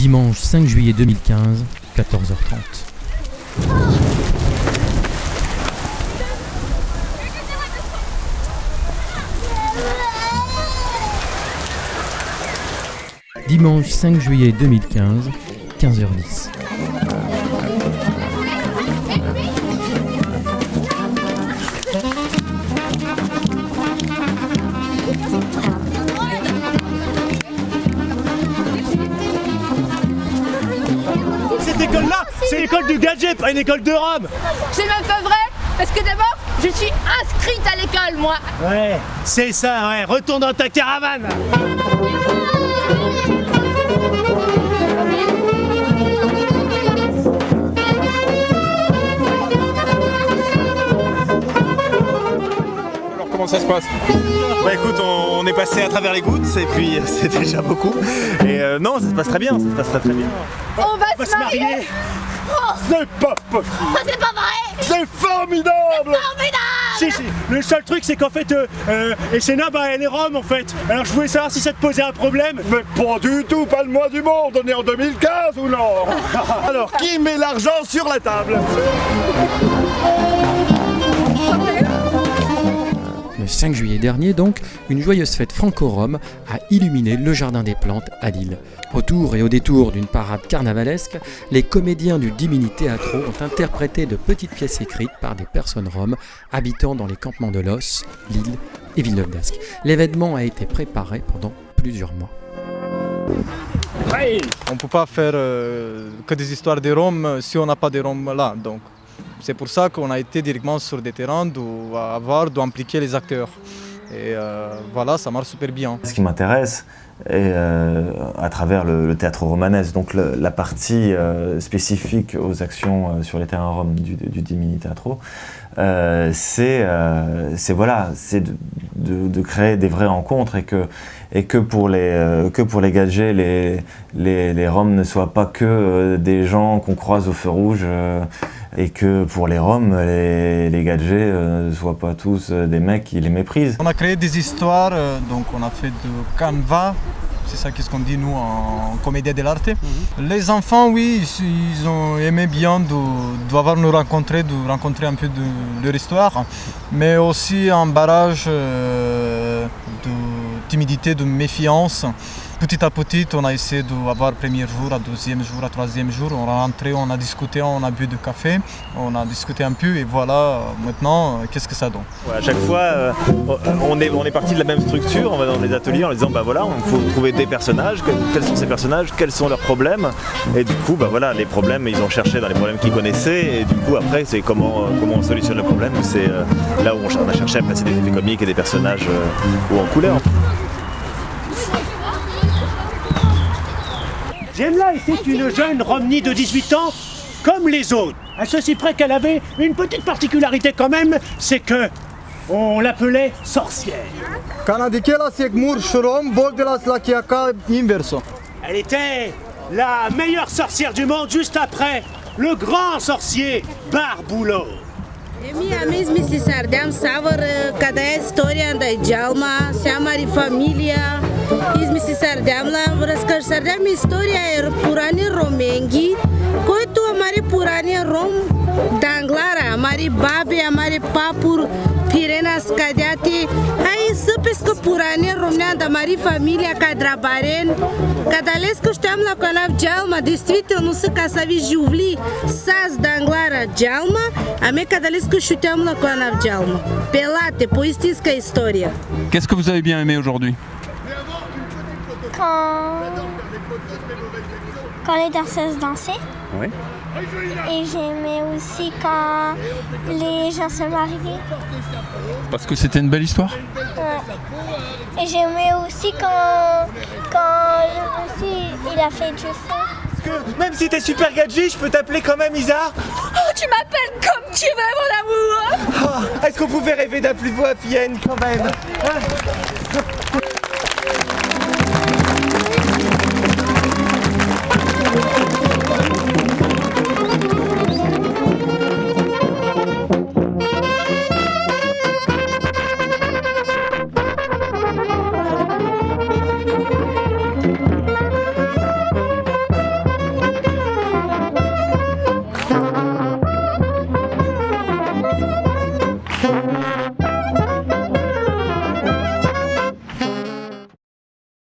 Dimanche 5 juillet 2015, 14h30. Dimanche 5 juillet 2015, 15h10. Cette école-là, c'est l'école du gadget, pas une école de Rome. C'est même pas vrai, parce que d'abord, je suis inscrite à l'école, moi. Ouais, c'est ça, ouais. Retourne dans ta caravane. Alors comment ça se passe? Bah écoute, on est passé à travers les gouttes et puis c'est déjà beaucoup. Et non, ça se passe très bien, ça se passe très très bien. On va se marier. C'est pas possible. Oh, c'est pas vrai. C'est formidable. Formidable. Si, le seul truc c'est qu'en fait, Essena, bah elle est Rome en fait. Alors je voulais savoir si ça te posait un problème. Mais pas du tout, pas le mois du monde, on est en 2015 ou non? Alors, qui met l'argent sur la table? Le 5 juillet dernier donc, une joyeuse fête franco-rome a illuminé le Jardin des Plantes à Lille. Autour et au détour d'une parade carnavalesque, les comédiens du Dimini Teatro ont interprété de petites pièces écrites par des personnes roms habitant dans les campements de Los, Lille et Villeneuve d'Ascq. L'événement a été préparé pendant plusieurs mois. On ne peut pas faire que des histoires de Roms si on n'a pas de Roms là. Donc, c'est pour ça qu'on a été directement sur des terrains d'impliquer les acteurs. Et voilà, ça marche super bien. Ce qui m'intéresse, et, à travers le théâtre romanesque, donc la partie spécifique aux actions sur les terrains roms du Dimini Teatro, c'est de créer des vraies rencontres et que pour les gadgets, les roms ne soient pas que des gens qu'on croise au feu rouge, et que pour les roms, les gadgets ne soient pas tous des mecs qui les méprisent. On a créé des histoires, donc on a fait de canevas, c'est ça qu'est-ce qu'on dit nous en comédie dell'arte. Les enfants, oui, ils ont aimé bien d'avoir nous rencontrer, de rencontrer un peu de leur histoire, mais aussi un barrage de timidité, de méfiance. Petit à petit, on a essayé d'avoir le premier jour, le deuxième jour, le troisième jour. On est rentré, on a discuté, on a bu du café, on a discuté un peu et voilà, maintenant, qu'est-ce que ça donne? Ouais, à chaque fois, on est parti de la même structure, on va dans les ateliers en disant bah voilà, il faut trouver des personnages, quels sont ces personnages, quels sont leurs problèmes. Et du coup, bah voilà, les problèmes, ils ont cherché dans les problèmes qu'ils connaissaient. Et du coup, après, c'est comment on solutionne le problème. C'est là où on a cherché à placer des effets comiques et des personnages ou en couleur. Gemla était une jeune Romney de 18 ans, comme les autres. À ceci près qu'elle avait une petite particularité quand même, c'est que on l'appelait sorcière. Elle était la meilleure sorcière du monde juste après le grand sorcier Barbulo. Minha mesma se sardeam savor cada história da Jalma, se amari família, ismi se sardeam la vrascar sardeam história purani romengi, coito amari purani rom danglara, amari babe, amari papur, pirenas cadete, aí sapes que purani romna da mari família cadrabaren, cada vez que estamos lá com a Jalma, distrito não se casavi juvli, sas danglara Jalma, a me cada vez que estamos lá com a Jalma, pelate, poistisca história. Qu'est-ce que vous avez bien aimé aujourd'hui? Quand les danseuses dansaient. Oui. Et j'aimais aussi quand les gens se mariaient. Parce que c'était une belle histoire? Ouais. Et j'aimais aussi quand le monsieur il a fait du feu. Parce que même si t'es super gadget, je peux t'appeler quand même Isa. Oh, tu m'appelles comme tu veux, mon amour. Est-ce qu'on pouvait rêver d'un plus beau happy end quand même, hein?